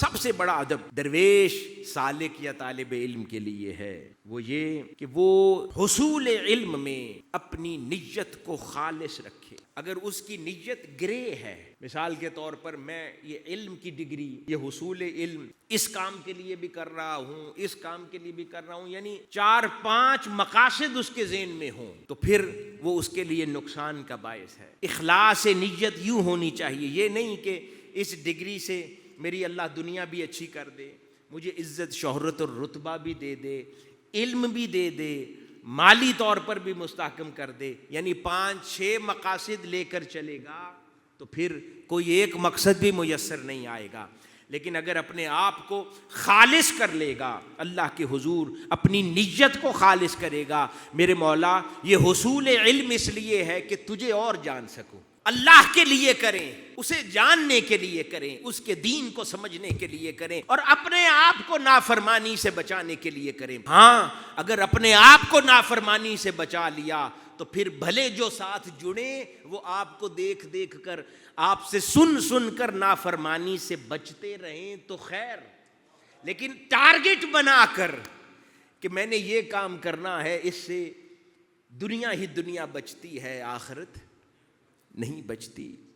سب سے بڑا ادب درویش سالک یا طالب علم کے لیے ہے وہ یہ کہ وہ حصول علم میں اپنی نیت کو خالص رکھے. اگر اس کی نیت گرے ہے، مثال کے طور پر میں یہ علم کی ڈگری، یہ حصول علم اس کام کے لیے بھی کر رہا ہوں، اس کام کے لیے بھی کر رہا ہوں، یعنی 4-5 مقاصد اس کے ذہن میں ہوں، تو پھر وہ اس کے لیے نقصان کا باعث ہے. اخلاص نیت یوں ہونی چاہیے، یہ نہیں کہ اس ڈگری سے میری اللہ دنیا بھی اچھی کر دے، مجھے عزت شہرت اور رتبہ بھی دے دے، علم بھی دے دے، مالی طور پر بھی مستحکم کر دے، یعنی 5-6 مقاصد لے کر چلے گا تو پھر کوئی ایک مقصد بھی میسر نہیں آئے گا. لیکن اگر اپنے آپ کو خالص کر لے گا اللہ کے حضور، اپنی نیت کو خالص کرے گا، میرے مولا یہ حصول علم اس لیے ہے کہ تجھے اور جان سکوں، اللہ کے لیے کریں، اسے جاننے کے لیے کریں، اس کے دین کو سمجھنے کے لیے کریں، اور اپنے آپ کو نافرمانی سے بچانے کے لیے کریں. ہاں اگر اپنے آپ کو نافرمانی سے بچا لیا تو پھر بھلے جو ساتھ جڑیں وہ آپ کو دیکھ دیکھ کر، آپ سے سن سن کر نافرمانی سے بچتے رہیں تو خیر، لیکن ٹارگٹ بنا کر کہ میں نے یہ کام کرنا ہے، اس سے دنیا ہی دنیا بچتی ہے، آخرت نہیں بچتی.